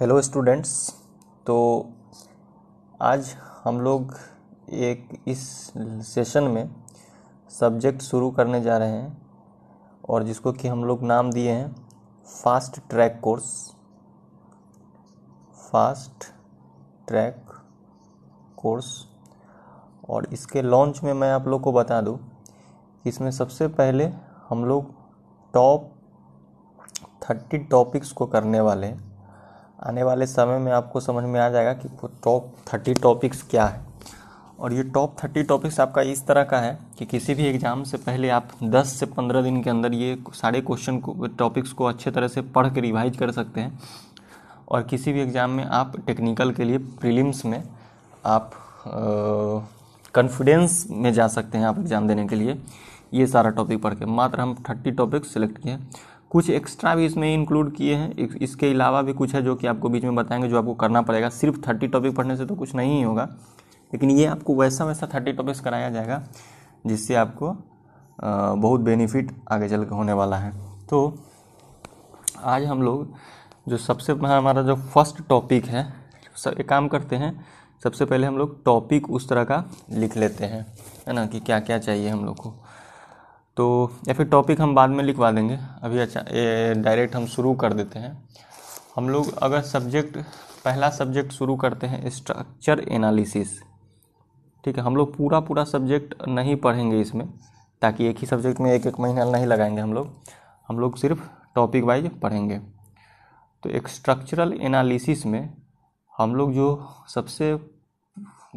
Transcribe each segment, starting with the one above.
Hello students. तो आज हम लोग एक इस सेशन में सब्जेक्ट शुरू करने जा रहे हैं और जिसको कि हम लोग नाम दिए हैं fast track course. Fast track course. और इसके लॉन्च में मैं आप लोग को बता दूं कि इसमें सबसे पहले हम लोग टॉप 30 टॉपिक्स को करने वाले हैं। आने वाले समय में आपको समझ में आ जाएगा कि टॉप 30 टॉपिक्स क्या है। और ये टॉप 30 टॉपिक्स आपका इस तरह का है कि किसी भी एग्ज़ाम से पहले आप 10 से 15 दिन के अंदर ये सारे क्वेश्चन को टॉपिक्स को अच्छे तरह से पढ़ के रिवाइज कर सकते हैं। और किसी भी एग्ज़ाम में आप टेक्निकल के लिए प्रीलिम्स में आप कॉन्फिडेंस में जा सकते हैं आप एग्ज़ाम देने के लिए ये सारा टॉपिक पढ़ के। मात्र हम 30 टॉपिक सिलेक्ट किए हैं, कुछ एक्स्ट्रा भी इसमें इंक्लूड किए हैं। इसके अलावा भी कुछ है जो कि आपको बीच में बताएंगे जो आपको करना पड़ेगा। सिर्फ 30 टॉपिक पढ़ने से तो कुछ नहीं होगा, लेकिन ये आपको वैसा 30 टॉपिक्स कराया जाएगा जिससे आपको बहुत बेनिफिट आगे चल के होने वाला है। तो आज हम लोग जो सबसे हमारा जो फर्स्ट टॉपिक है, एक काम करते हैं, सबसे पहले हम लोग टॉपिक उस तरह का लिख लेते हैं, है ना, कि क्या क्या चाहिए हम लोग को। तो या फिर टॉपिक हम बाद में लिखवा देंगे, अभी अच्छा डायरेक्ट हम शुरू कर देते हैं। हम लोग अगर पहला सब्जेक्ट शुरू करते हैं स्ट्रक्चर एनालिसिस। ठीक है, हम लोग पूरा सब्जेक्ट नहीं पढ़ेंगे इसमें, ताकि एक ही सब्जेक्ट में एक महीना नहीं लगाएंगे हम लोग सिर्फ टॉपिक वाइज पढ़ेंगे। तो एक स्ट्रक्चरल एनालिसिस में हम लोग जो सबसे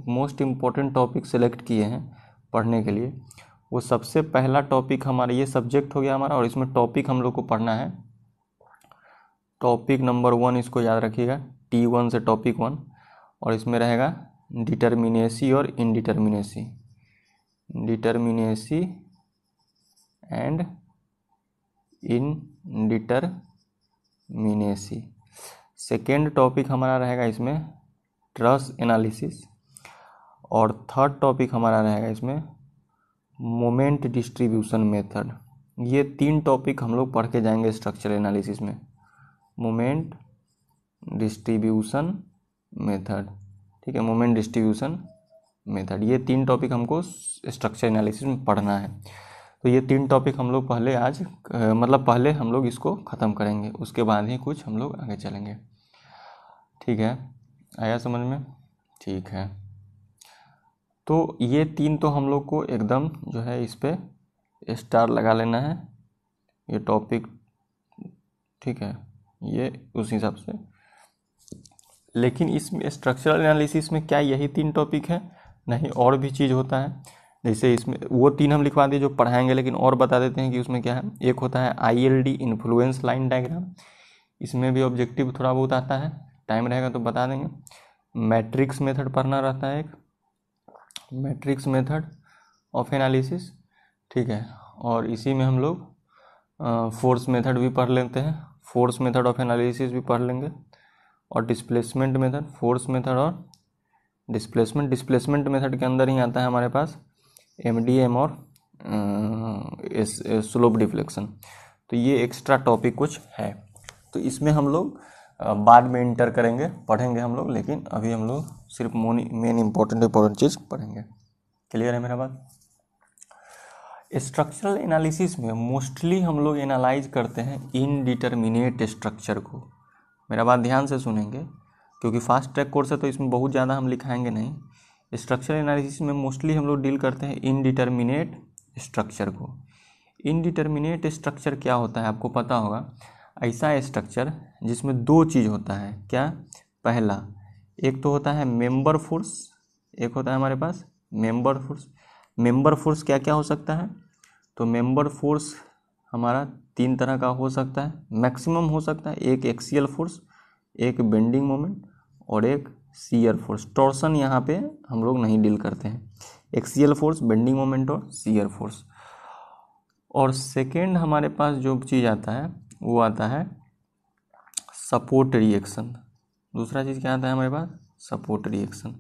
मोस्ट इम्पोर्टेंट टॉपिक सेलेक्ट किए हैं पढ़ने के लिए, वो सबसे पहला टॉपिक हमारा ये सब्जेक्ट हो गया हमारा। और इसमें टॉपिक हम लोग को पढ़ना है टॉपिक नंबर 1, इसको याद रखिएगा, T1 से टॉपिक 1। और इसमें रहेगा डिटर्मिनेसी और indeterminacy, determinacy and indeterminacy. Second topic हमारा रहेगा इसमें ट्रस एनालिसिस। और थर्ड टॉपिक हमारा रहेगा इसमें मोमेंट डिस्ट्रीब्यूशन मेथड। ये 3 टॉपिक हम लोग पढ़ के जाएंगे स्ट्रक्चर एनालिसिस में। मोमेंट डिस्ट्रीब्यूशन मेथड, ठीक है, मोमेंट डिस्ट्रीब्यूशन मेथड, ये 3 टॉपिक हमको स्ट्रक्चर एनालिसिस में पढ़ना है। तो ये 3 टॉपिक हम लोग पहले हम लोग इसको ख़त्म करेंगे, उसके बाद ही कुछ हम लोग आगे चलेंगे। ठीक है, आया समझ में? ठीक है, तो ये 3 तो हम लोग को एकदम जो है इस पे स्टार लगा लेना है, ये टॉपिक, ठीक है, ये उस हिसाब से। लेकिन इसमें स्ट्रक्चरल एनालिसिस में क्या यही 3 टॉपिक है? नहीं, और भी चीज़ होता है। जैसे इसमें वो 3 हम लिखवा दिए जो पढ़ाएंगे, लेकिन और बता देते हैं कि उसमें क्या है। एक होता है ILD इन्फ्लुएंस लाइन डायग्राम, इसमें भी ऑब्जेक्टिव थोड़ा बहुत आता है, टाइम रहेगा तो बता देंगे। मैट्रिक्स मेथड पढ़ना रहता है, एक मैट्रिक्स मेथड ऑफ एनालिसिस, ठीक है। और इसी में हम लोग फोर्स मेथड भी पढ़ लेते हैं, फोर्स मेथड ऑफ एनालिसिस भी पढ़ लेंगे। और डिस्प्लेसमेंट मेथड, फोर्स मेथड और डिस्प्लेसमेंट मेथड के अंदर ही आता है हमारे पास MDM और स्लोप डिफ्लेक्शन। तो ये एक्स्ट्रा टॉपिक कुछ है, तो इसमें हम लोग बाद में इंटर करेंगे, पढ़ेंगे हम लोग, लेकिन अभी हम लोग सिर्फ मेन इंपॉर्टेंट चीज़ पढ़ेंगे। क्लियर है मेरा बात? स्ट्रक्चरल एनालिसिस में मोस्टली हम लोग एनालाइज करते हैं इनडिटर्मिनेट स्ट्रक्चर को। मेरा बात ध्यान से सुनेंगे, क्योंकि फास्ट ट्रैक कोर्स है तो इसमें बहुत ज़्यादा हम लिखाएंगे नहीं। स्ट्रक्चरल एनालिसिस में मोस्टली हम लोग डील करते हैं इनडिटर्मिनेट स्ट्रक्चर को। इनडिटर्मिनेट स्ट्रक्चर क्या होता है आपको पता होगा, ऐसा स्ट्रक्चर जिसमें 2 चीज़ होता है। क्या? पहला, एक तो होता है मेंबर फोर्स, एक होता है हमारे पास मेंबर फोर्स। मेंबर फोर्स क्या क्या हो सकता है? तो मेंबर फोर्स हमारा 3 तरह का हो सकता है, मैक्सिमम हो सकता है। एक एक्सियल फोर्स, एक बेंडिंग मोमेंट और एक शियर फोर्स। टॉर्सन यहाँ पे हम लोग नहीं डील करते हैं। एक्सियल फोर्स, बेंडिंग मोमेंट और शियर फोर्स। और सेकेंड हमारे पास जो चीज़ आता है वो आता है सपोर्ट रिएक्शन। दूसरा चीज़ क्या आता है हमारे पास? Support reaction.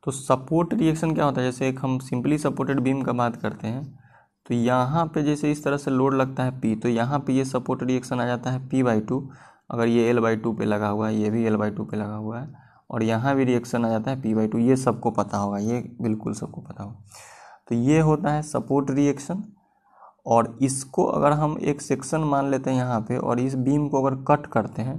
तो सपोर्ट रिएक्शन क्या होता है? जैसे एक हम सिंपली सपोर्टेड बीम का बात करते हैं, तो यहाँ पे जैसे इस तरह से लोड लगता है P, तो यहाँ पे ये सपोर्ट रिएक्शन आ जाता है P/2। अगर ये L/2 पे लगा हुआ है, ये भी L/2 पे लगा हुआ है, और यहाँ भी रिएक्शन आ जाता है P/2, ये सबको पता होगा, ये बिल्कुल सबको पता होगा। तो ये होता है सपोर्ट रिएक्शन। और इसको अगर हम एक सेक्शन मान लेते हैं यहाँ पे, और इस बीम को अगर कट करते हैं,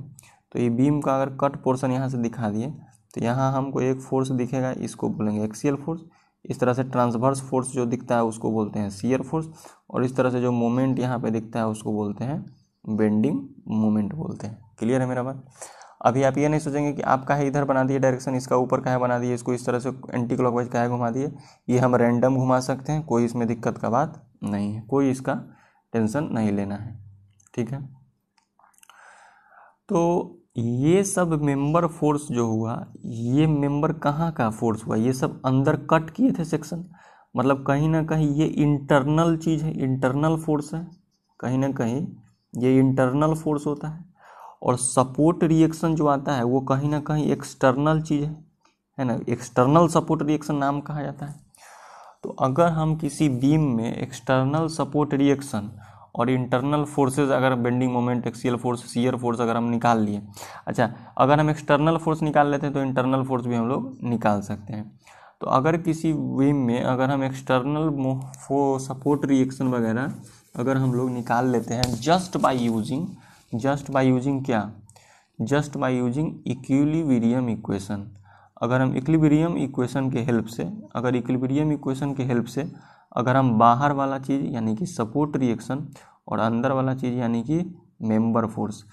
तो ये बीम का अगर कट पोर्शन यहाँ से दिखा दिए, तो यहाँ हमको एक फोर्स दिखेगा, इसको बोलेंगे एक्सियल फोर्स। इस तरह से ट्रांसवर्स फोर्स जो दिखता है उसको बोलते हैं शियर फोर्स, और इस तरह से जो मोमेंट यहाँ पे दिखता है उसको बोलते हैं बेंडिंग मोमेंट बोलते हैं। क्लियर है मेरा बात? अभी आप ये नहीं सोचेंगे कि आप काहे इधर बना दिए डायरेक्शन, इसका ऊपर काहे बना दिए, इसको इस तरह से एंटी क्लॉकवाइज काहे घुमा दिए। ये हम रैंडम घुमा सकते हैं, कोई इसमें दिक्कत का बात नहीं है, कोई इसका टेंशन नहीं लेना है, ठीक है। तो ये सब मेंबर फोर्स जो हुआ, ये मेंबर कहाँ का फोर्स हुआ, ये सब अंदर कट किए थे सेक्शन, मतलब कहीं ना कहीं ये इंटरनल चीज़ है, इंटरनल फोर्स है, कहीं ना कहीं ये इंटरनल फोर्स होता है। और सपोर्ट रिएक्शन जो आता है वो कहीं ना कहीं एक्सटर्नल चीज़ है ना, एक्सटर्नल सपोर्ट रिएक्शन नाम कहा जाता है। तो अगर हम किसी बीम में एक्सटर्नल सपोर्ट रिएक्शन और इंटरनल फोर्सेज, अगर bending moment, axial force, shear force अगर हम निकाल लिए, अच्छा अगर हम एक्सटर्नल फोर्स निकाल लेते हैं तो इंटरनल फोर्स भी हम लोग निकाल सकते हैं। तो अगर किसी बीम में अगर हम एक्सटर्नल सपोर्ट रिएक्शन वगैरह अगर हम लोग निकाल लेते हैं जस्ट बाय यूजिंग क्या, just by using equilibrium equation. अगर हम इक्विलिब्रियम इक्वेशन के हेल्प से, अगर इक्विलिब्रियम इक्वेशन के हेल्प से अगर हम बाहर वाला चीज़ यानी कि सपोर्ट रिएक्शन और अंदर वाला चीज़ यानी कि मेंबर फोर्स,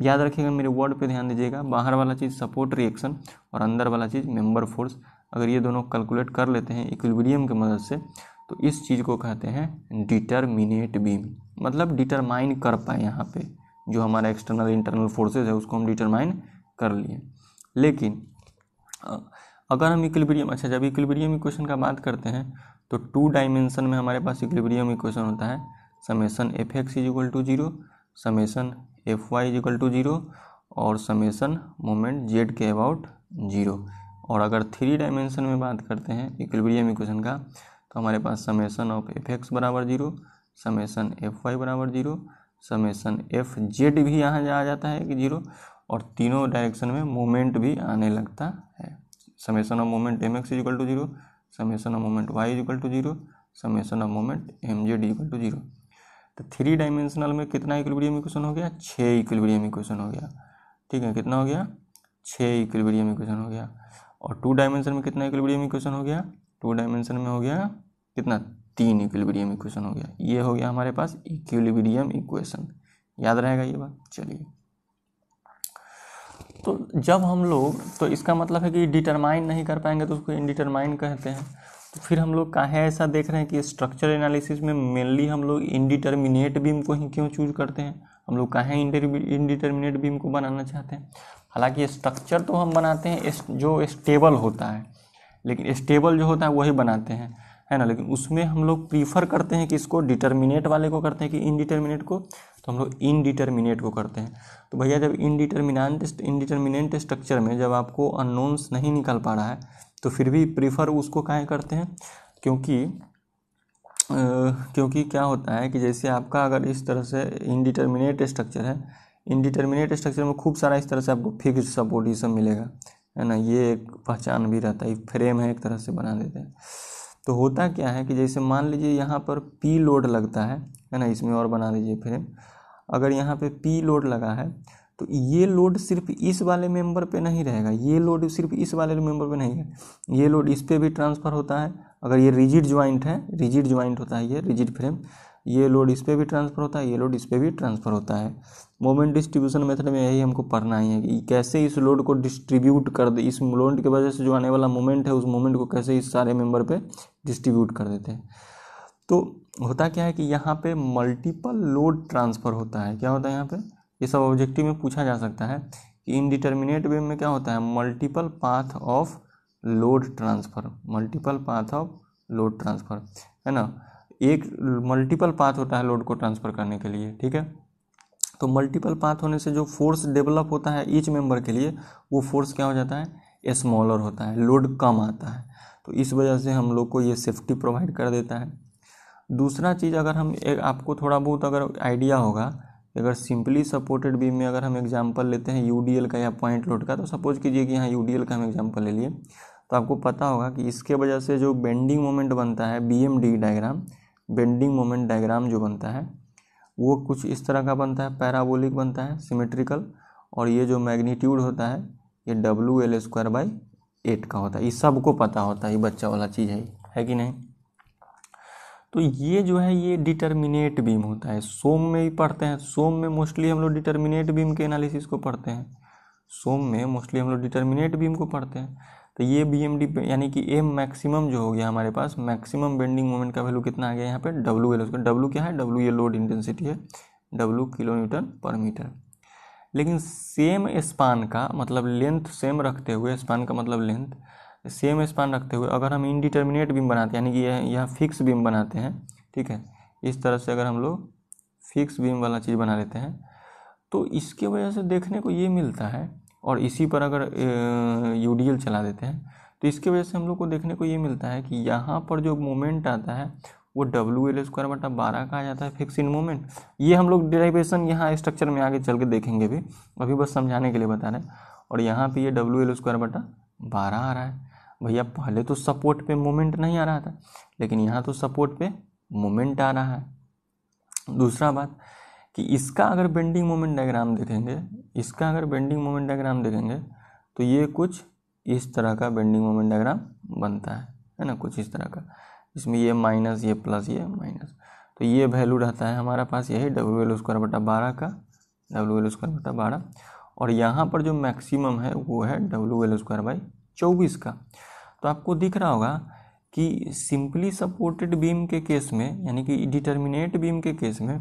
याद रखिएगा मेरे वर्ड पे ध्यान दीजिएगा, बाहर वाला चीज़ सपोर्ट रिएक्शन और अंदर वाला चीज़ मेंबर फोर्स, अगर ये दोनों कैलकुलेट कर लेते हैं इक्विलिब्रियम की मदद से, तो इस चीज़ को कहते हैं डिटरमिनेट बीम। मतलब डिटरमाइन कर पाए, यहाँ पे जो हमारा एक्सटर्नल इंटरनल फोर्सेज है उसको हम डिटरमाइन कर लिए। लेकिन अगर हम इक्विलिब्रियम, अच्छा जब इक्विलिब्रियम इक्वेशन का बात करते हैं तो 2 डायमेंशन में हमारे पास इक्विलिब्रियम इक्वेशन होता है, समेसन Fx = 0, समेसन Fy = 0 और समेसन मोमेंट z के अबाउट 0। और अगर 3 डायमेंशन में बात करते हैं इक्विलिब्रियम इक्वेशन का, तो हमारे पास summation of Fx = 0, summation Fy = 0, summation Fz भी यहाँ आ जाता है कि 0, और तीनों डायरेक्शन में मोमेंट भी आने लगता है। Summation of moment Mx = 0, summation of moment y = 0, summation of moment Mz = 0। तो 3 डायमेंशनल में कितना इक्विलिब्रियम इक्वेशन हो गया? 6 इक्विलिब्रियम इक्वेशन हो गया, ठीक है। कितना हो गया? 6 इक्विलिब्रियम इक्वेशन हो गया। और 2 डायमेंशन में कितना इक्विलिब्रियम इक्वेशन हो गया? 2 डायमेंशन में हो गया कितना? 3 इक्विलिब्रियम इक्वेशन हो गया। ये हो गया हमारे पास इक्विलिब्रियम इक्वेशन, याद रहेगा ये बात। चलिए, तो जब हम लोग, तो इसका मतलब है कि डिटरमाइन नहीं कर पाएंगे तो उसको इनडिटरमाइन कहते हैं। तो फिर हम लोग काहे ऐसा देख रहे हैं कि स्ट्रक्चर एनालिसिस में मेनली हम लोग इनडिटरमिनेट बीम को ही क्यों चूज करते हैं, हम लोग काहे इनडिटरमिनेट बीम को बनाना चाहते हैं। हालांकि स्ट्रक्चर तो हम बनाते हैं जो स्टेबल होता है, लेकिन स्टेबल जो होता है वही बनाते हैं, है ना। लेकिन उसमें हम लोग प्रीफर करते हैं कि इसको डिटरमिनेट वाले को करते हैं कि इनडिटरमिनेट को, तो हम लोग इनडिटरमिनेट को करते हैं। तो भैया जब इनडिटरमिनेंट स्ट्रक्चर में जब आपको अननोन्स नहीं निकल पा रहा है तो फिर भी प्रीफर उसको काहे करते हैं, क्योंकि क्या होता है कि जैसे आपका अगर इस तरह से इनडिटरमिनेट स्ट्रक्चर है, इनडिटरमिनेट स्ट्रक्चर में खूब सारा इस तरह से आपको फिक्स्ड सपोर्ट ये सब मिलेगा, है ना। ये एक पहचान भी रहता है, फ्रेम है एक तरह से बना देते हैं। तो होता क्या है कि जैसे मान लीजिए यहाँ पर P लोड लगता है ना, इसमें और बना दीजिए फ्रेम। अगर यहाँ पे P लोड लगा है तो ये लोड सिर्फ इस वाले मेंबर पे नहीं रहेगा, ये लोड सिर्फ इस वाले मेंबर पे नहीं है, ये लोड इस पे भी ट्रांसफ़र होता है। अगर ये रिजिड ज्वाइंट है, रिजिड ज्वाइंट होता है ये रिजिड फ्रेम, ये लोड इस पे भी ट्रांसफ़र होता है, ये लोड इस पे भी ट्रांसफ़र होता है। मोमेंट डिस्ट्रीब्यूशन मेथड में यही हमको पढ़ना ही है कि कैसे इस लोड को डिस्ट्रीब्यूट कर दे, इस लोड की वजह से जो आने वाला मोमेंट है उस मोमेंट को कैसे इस सारे मेंबर पे डिस्ट्रीब्यूट कर देते हैं। तो होता क्या है कि यहाँ पे मल्टीपल लोड ट्रांसफ़र होता है। क्या होता है यहाँ पे, ये सब ऑब्जेक्टिव में पूछा जा सकता है कि इनडिटरमिनेट बीम में क्या होता है, multiple path of load transfer, multiple path of load transfer, है ना। एक मल्टीपल पाथ होता है लोड को ट्रांसफ़र करने के लिए, ठीक है। तो मल्टीपल पाथ होने से जो फोर्स डेवलप होता है ईच मेंबर के लिए, वो फोर्स क्या हो जाता है, स्मॉलर होता है, लोड कम आता है। तो इस वजह से हम लोग को ये सेफ्टी प्रोवाइड कर देता है। दूसरा चीज़, अगर हम आपको थोड़ा बहुत अगर आइडिया होगा अगर सिंपली सपोर्टेड बीम में अगर हम एग्जांपल लेते हैं यूडीएल का या पॉइंट लोड का, तो सपोज कीजिए कि यहाँ यूडीएल का हम एग्जांपल ले लिए, तो आपको पता होगा कि इसके वजह से जो बेंडिंग मोमेंट बनता है, BMD diagram, bending moment diagram जो बनता है वो कुछ इस तरह का बनता है, पैराबोलिक बनता है, सिमेट्रिकल, और ये जो मैग्नीट्यूड होता है ये WL²/8 का होता है। ये सबको पता होता है, ये बच्चा वाला चीज़ है कि नहीं। तो ये जो है ये डिटर्मिनेट बीम होता है, सोम में ही पढ़ते हैं, सोम में मोस्टली हम लोग डिटर्मिनेट बीम के एनालिसिस को पढ़ते हैं, सोम में मोस्टली हम लोग डिटर्मिनेट बीम को पढ़ते हैं। तो ये BMD यानी कि एम मैक्सिमम जो हो गया हमारे पास, मैक्सिमम बेंडिंग मोमेंट का वैल्यू कितना आ गया यहाँ पे, WL, उसका W क्या है, W ये लोड इंटेंसिटी है, W kN/m। लेकिन सेम स्पान का मतलब लेंथ सेम रखते हुए, स्पान का मतलब लेंथ, सेम स्पान रखते हुए अगर हम इनडिटर्मिनेट बीम बनाते हैं, यानी कि यह फिक्स बीम बनाते हैं, ठीक है, इस तरह से अगर हम लोग फिक्स बीम वाला चीज़ बना लेते हैं, तो इसके वजह से देखने को ये मिलता है, और इसी पर अगर यूडीएल चला देते हैं तो इसके वजह से हम लोग को देखने को ये मिलता है कि यहाँ पर जो मोमेंट आता है वो WL²/12 का आ जाता है, फिक्स इन मोमेंट। ये हम लोग डेरिवेशन यहाँ स्ट्रक्चर में आगे चल के देखेंगे भी, अभी बस समझाने के लिए बता रहे हैं। और यहाँ पे ये WL²/12 आ रहा है। भैया पहले तो सपोर्ट पे मोमेंट नहीं आ रहा था, लेकिन यहाँ तो सपोर्ट पे मोमेंट आ रहा है। दूसरा बात कि इसका अगर बेंडिंग मोमेंट डायग्राम देखेंगे, इसका अगर बेंडिंग मोमेंट डायग्राम देखेंगे तो ये कुछ इस तरह का बेंडिंग मोमेंट डायग्राम बनता है ना, कुछ इस तरह का, इसमें ये माइनस, ये प्लस, ये माइनस, तो ये वैल्यू रहता है हमारा पास यही WL²/12 का, WL²/12, और यहाँ पर जो मैक्सिमम है वो है WL²/24 का। तो आपको दिख रहा होगा कि सिंपली सपोर्टेड बीम के केस में, यानी कि डिटर्मिनेट बीम के केस में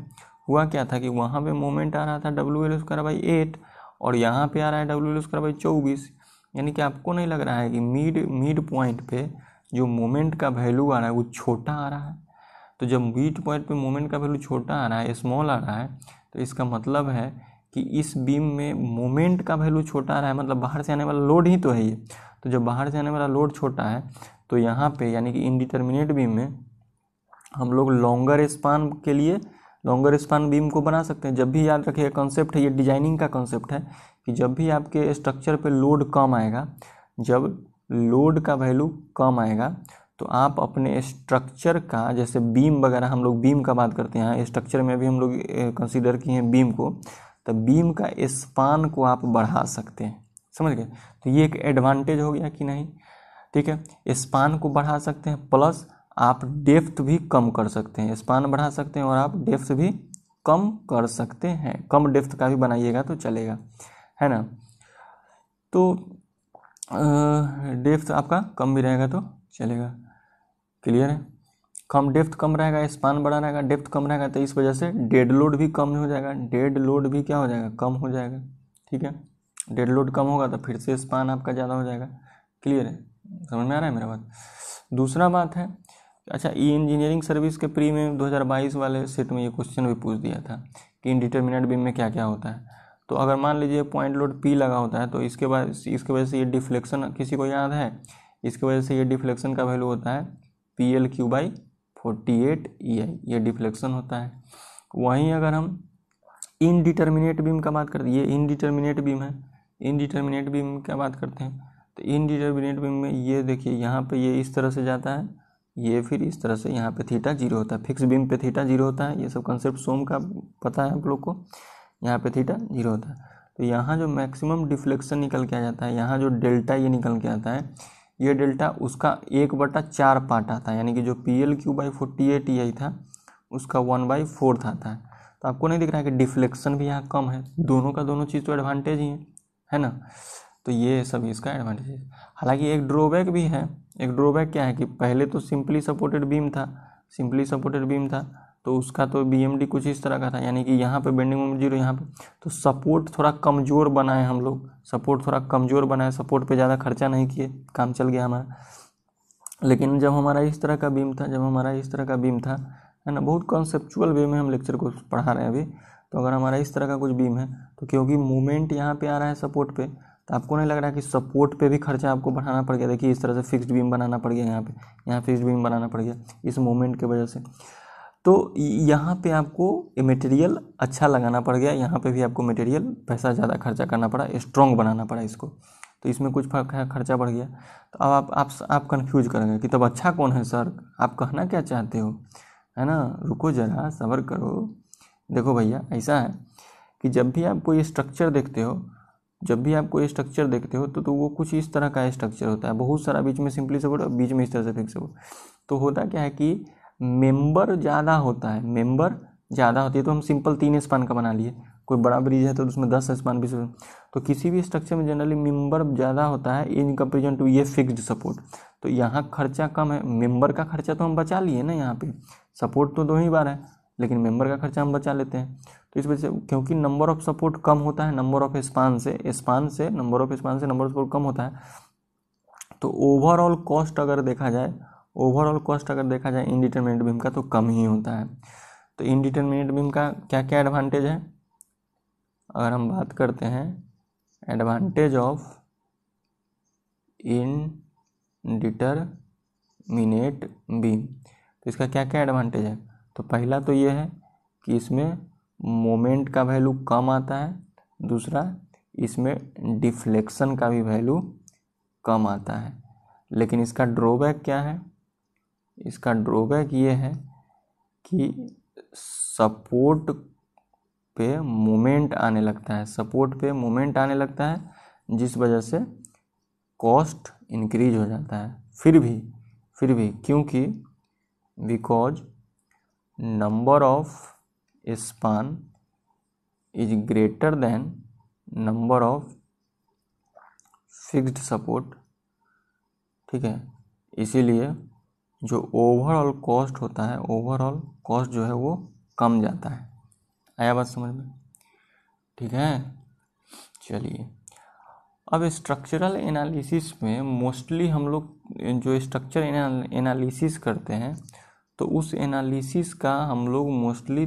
हुआ क्या था कि वहाँ पे मोमेंट आ रहा था WL²/8 और यहाँ पे आ रहा है WL²/24, यानी कि आपको नहीं लग रहा है कि मिड पॉइंट पे जो मोमेंट का वैल्यू आ रहा है वो छोटा आ रहा है। तो जब मिड पॉइंट पे मोमेंट का वैल्यू छोटा आ रहा है, स्मॉल आ रहा है, तो इसका मतलब है कि इस बीम में मोमेंट का वैल्यू छोटा आ रहा है, मतलब बाहर से आने वाला लोड ही तो है ये। तो जब बाहर से आने वाला लोड छोटा है तो यहाँ पे यानी कि इनडिटर्मिनेट बीम में हम लोग लॉन्गर स्पान के लिए लॉन्गर स्पान बीम को बना सकते हैं। जब भी याद रखिएगा कॉन्सेप्ट है, ये डिजाइनिंग का कॉन्सेप्ट है कि जब भी आपके स्ट्रक्चर पे लोड कम आएगा, जब लोड का वैल्यू कम आएगा तो आप अपने स्ट्रक्चर का, जैसे बीम वगैरह, हम लोग बीम का बात करते हैं, स्ट्रक्चर में भी हम लोग कंसीडर किए हैं बीम को, तो बीम का स्पान को आप बढ़ा सकते हैं, समझ गए। तो ये एक एडवांटेज हो गया कि नहीं, ठीक है, स्पान को बढ़ा सकते हैं, प्लस आप डेप्थ भी कम कर सकते हैं, स्पान बढ़ा सकते हैं और आप डेप्थ भी कम कर सकते हैं, कम डेप्थ का भी बनाइएगा तो चलेगा, है ना। तो डेप्थ आपका कम भी रहेगा तो चलेगा, क्लियर है। कम डेप्थ कम रहेगा, स्पान बड़ा रहेगा, डेप्थ कम रहेगा, तो इस वजह से डेड लोड भी कम हो जाएगा, डेड लोड भी क्या हो जाएगा, कम हो जाएगा, ठीक है। डेड लोड कम होगा तो फिर से स्पान आपका ज़्यादा हो जाएगा, क्लियर है, समझ में आ रहा है मेरा बात। दूसरा बात है, अच्छा, ई इंजीनियरिंग सर्विस के प्री में 2022 वाले सेट में ये क्वेश्चन भी पूछ दिया था कि इनडिटर्मिनेट बीम में क्या क्या होता है। तो अगर मान लीजिए पॉइंट लोड P लगा होता है तो इसके बाद इसके वजह से ये डिफ्लेक्शन, किसी को याद है, इसके वजह से ये डिफ्लेक्शन का वैल्यू होता है PLQ/48 EI, ये डिफ्लेक्शन होता है। वहीं अगर हम इनडिटर्मिनेट बीम का बात करते हैं, ये इनडिटर्मिनेट बीम है, इनडिटर्मिनेट बीम क्या बात करते हैं, तो इनडिटर्मिनेट बीम में ये देखिए यहाँ पे ये इस तरह से जाता है, ये फिर इस तरह से यहाँ पे थीटा 0 होता है, फिक्स बीम पे थीटा 0 होता है, ये सब कंसेप्ट सोम का पता है आप लोग को, यहाँ पे थीटा 0 होता है। तो यहाँ जो मैक्सिमम डिफ्लेक्शन निकल के आ जाता है, यहाँ जो डेल्टा ये निकल के आता है, ये डेल्टा उसका 1/4 पार्ट आता है, यानी कि जो PLQ/48 EI था उसका 1/4 आता है। तो आपको नहीं दिख रहा है कि डिफ्लेक्शन भी यहाँ कम है, दोनों का दोनों चीज़ तो एडवांटेज ही है ना। तो ये सब इसका एडवांटेज है। हालांकि एक ड्रॉबैक भी है, एक ड्रॉबैक क्या है कि पहले तो सिंपली सपोर्टेड बीम था, सिंपली सपोर्टेड बीम था तो उसका तो BMD कुछ इस तरह का था, यानी कि यहाँ पे बेंडिंग मोमेंट 0, यहाँ पे तो सपोर्ट थोड़ा कमज़ोर बनाए हम लोग, सपोर्ट थोड़ा कमज़ोर बनाए, सपोर्ट पे ज़्यादा खर्चा नहीं किए, काम चल गया हमारा। लेकिन जब हमारा इस तरह का बीम था, जब हमारा इस तरह का बीम था, है ना, बहुत कॉन्सेप्चुअल वे में हम लेक्चर को पढ़ा रहे हैं अभी, तो अगर हमारा इस तरह का कुछ बीम है तो क्योंकि मूवमेंट यहाँ पे आ रहा है सपोर्ट पे, तो आपको नहीं लग रहा कि सपोर्ट पे भी खर्चा आपको बढ़ाना पड़ गया। देखिए इस तरह से फिक्स्ड बीम बनाना पड़ गया, यहाँ पे यहाँ फिक्स्ड बीम बनाना पड़ गया इस मूवमेंट की वजह से। तो यहाँ पे आपको मटेरियल अच्छा लगाना पड़ गया, यहाँ पे भी आपको मटेरियल पैसा ज़्यादा खर्चा करना पड़ा, स्ट्रॉन्ग बनाना पड़ा इसको, तो इसमें कुछ खर्चा बढ़ गया। तो अब आप कंफ्यूज करेंगे कि तब अच्छा कौन है सर, आप कहना क्या चाहते हो, है ना। रुको ज़रा, सब्र करो। देखो भैया, ऐसा है कि जब भी आप कोई स्ट्रक्चर देखते हो, तो वो कुछ इस तरह का स्ट्रक्चर होता है, बहुत सारा बीच में सिंपली सपोर्ट और बीच में इस तरह से फिक्स सपोर्ट। तो होता क्या है कि मेंबर ज़्यादा होता है, तो हम सिंपल 3 स्पान का बना लिए। कोई बड़ा ब्रिज है तो उसमें 10 स्पान भी, तो किसी भी स्ट्रक्चर में जनरली मेंबर ज़्यादा होता है इन कंपेरिजन टू ये फिक्स्ड सपोर्ट। तो यहाँ खर्चा कम है, मेंबर का खर्चा तो हम बचा लिए ना, यहाँ पे सपोर्ट तो 2 ही बार है, लेकिन मेंबर का खर्चा हम बचा लेते हैं। तो इस वजह से, क्योंकि नंबर ऑफ सपोर्ट कम होता है नंबर ऑफ स्पान से नंबर ऑफ सपोर्ट कम होता है, तो ओवरऑल कॉस्ट अगर देखा जाए इनडिटरमिनेट बीम का तो कम ही होता है। तो इनडिटरमिनेट बीम का क्या क्या एडवांटेज है, अगर हम बात करते हैं एडवांटेज ऑफ इनडिटरमिनेट बीम, तो इसका क्या क्या एडवांटेज है। तो पहला तो ये है कि इसमें मोमेंट का वैल्यू कम आता है, दूसरा इसमें डिफ्लेक्शन का भी वैल्यू कम आता है। लेकिन इसका ड्रॉबैक क्या है, इसका ड्रॉबैक ये है कि सपोर्ट पे मोमेंट आने लगता है, जिस वजह से कॉस्ट इंक्रीज हो जाता है। फिर भी क्योंकि because number of span is greater than number of fixed support, ठीक है, इसीलिए जो ओवरऑल कॉस्ट होता है, ओवरऑल कॉस्ट जो है वो कम जाता है। आया बात समझ में, ठीक है। चलिए, अब स्ट्रक्चरल एनालिसिस में मोस्टली हम लोग जो स्ट्रक्चर एनालिसिस करते हैं, तो उस एनालिसिस का हम लोग मोस्टली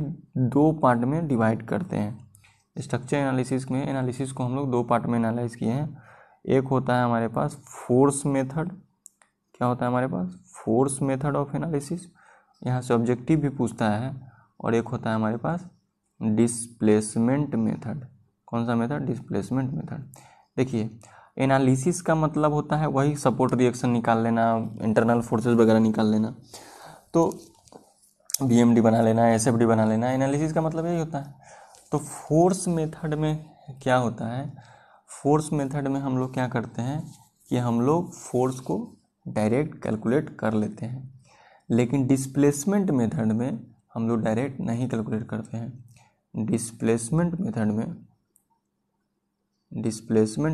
2 पार्ट में डिवाइड करते हैं। स्ट्रक्चर एनालिसिस को हम लोग 2 पार्ट में एनालाइज किए हैं। एक होता है हमारे पास फोर्स मेथड, क्या होता है हमारे पास, फोर्स मेथड ऑफ एनालिसिस, यहाँ से ऑब्जेक्टिव भी पूछता है। और एक होता है हमारे पास डिस्प्लेसमेंट मेथड। कौन सा मेथड, डिस्प्लेसमेंट मेथड। देखिए, एनालिसिस का मतलब होता है वही सपोर्ट रिएक्शन निकाल लेना, इंटरनल फोर्सेस वगैरह निकाल लेना, तो बीएमडी बना लेना, एसएफडी बना लेना, एनालिसिस का मतलब यही होता है। तो फोर्स मेथड में क्या होता है, फोर्स मेथड में हम लोग क्या करते हैं कि हम लोग फोर्स को डायरेक्ट कैलकुलेट कर लेते हैं, लेकिन डिस्प्लेसमेंट मेथड में हम लोग डायरेक्ट नहीं कैलकुलेट करते हैं। डिस्प्लेसमेंट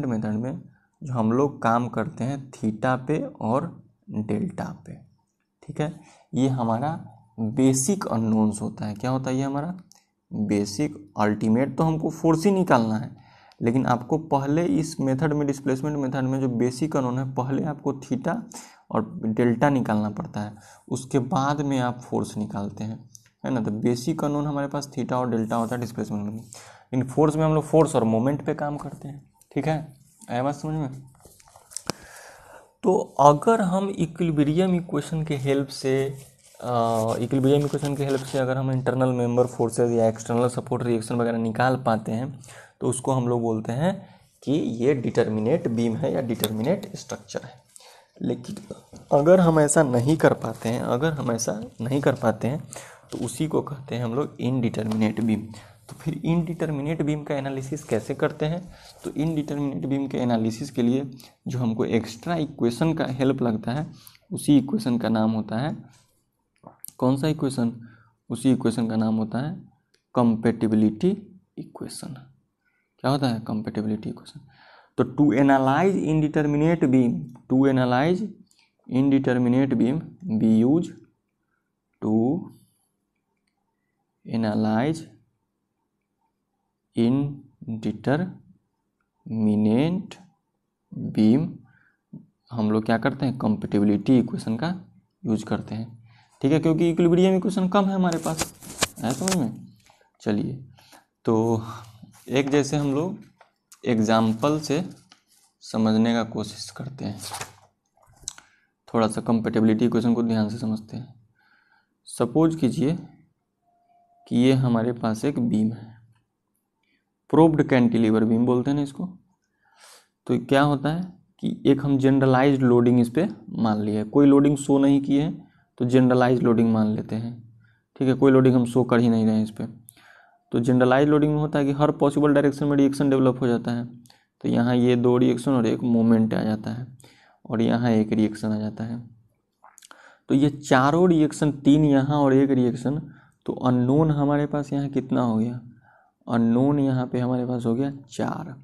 मेथड में जो हम लोग काम करते हैं थीटा पे और डेल्टा पे, ठीक है। ये हमारा बेसिक अननोन्स होता है। क्या होता है ये हमारा बेसिक, अल्टीमेट तो हमको फोर्स ही निकालना है, लेकिन आपको पहले इस मेथड में, डिस्प्लेसमेंट मेथड में जो बेसिक अननोन है, पहले आपको थीटा और डेल्टा निकालना पड़ता है, उसके बाद में आप फोर्स निकालते हैं, है ना। तो बेसिक अननोन हमारे पास थीटा और डेल्टा होता है डिस्प्लेसमेंट में। इन फोर्स में हम लोग फोर्स और मोमेंट पे काम करते हैं, ठीक है। आया बात समझ में। तो अगर हम इक्विलिब्रियम इक्वेशन के हेल्प से अगर हम इंटरनल मेंबर फोर्सेस या एक्सटर्नल सपोर्ट रिएक्शन वगैरह निकाल पाते हैं, तो उसको हम लोग बोलते हैं कि ये डिटर्मिनेट बीम है या डिटर्मिनेट स्ट्रक्चर है। लेकिन अगर हम ऐसा नहीं कर पाते हैं तो उसी को कहते हैं हम लोग इनडिटर्मिनेट बीम। तो फिर इनडिटर्मिनेट बीम का एनालिसिस कैसे करते हैं, तो इनडिटर्मिनेट बीम के एनालिसिस के लिए जो हमको एक्स्ट्रा इक्वेशन का हेल्प लगता है, उसी इक्वेशन का नाम होता है, कौन सा इक्वेशन, उसी इक्वेशन का नाम होता है कंपैटिबिलिटी इक्वेशन। क्या होता है कंपैटिबिलिटी इक्वेशन। तो to analyze indeterminate beam we use to analyze indeterminate beam, हम लोग क्या करते हैं, कंपैटिबिलिटी इक्वेशन का यूज करते हैं, ठीक है, क्योंकि इक्विलिब्रियम इक्वेशन कम है हमारे पास, है समझ में। चलिए, तो एक जैसे हम लोग एग्जाम्पल से समझने का कोशिश करते हैं, थोड़ा सा कंपैटिबिलिटी इक्वेशन को ध्यान से समझते हैं। सपोज कीजिए कि ये हमारे पास एक बीम है, प्रोब्ड कैंटिलीवर बीम बोलते हैं ना इसको। तो क्या होता है कि एक हम जनरलाइज्ड लोडिंग इस पर मान लिए, कोई लोडिंग शो नहीं की है तो जनरलाइज्ड लोडिंग मान लेते हैं, ठीक है। कोई लोडिंग हम शो कर ही नहीं रहे हैं इस पर। तो जनरलाइज्ड लोडिंग में होता है कि हर पॉसिबल डायरेक्शन में रिएक्शन डेवलप हो जाता है। तो यहाँ ये 2 रिएक्शन और एक मोमेंट आ जाता है, और यहाँ एक रिएक्शन आ जाता है। तो ये चारों रिएक्शन, 3 यहाँ और 1 रिएक्शन, तो अननोन हमारे पास यहाँ कितना हो गया, अननोन यहाँ पे हमारे पास हो गया 4।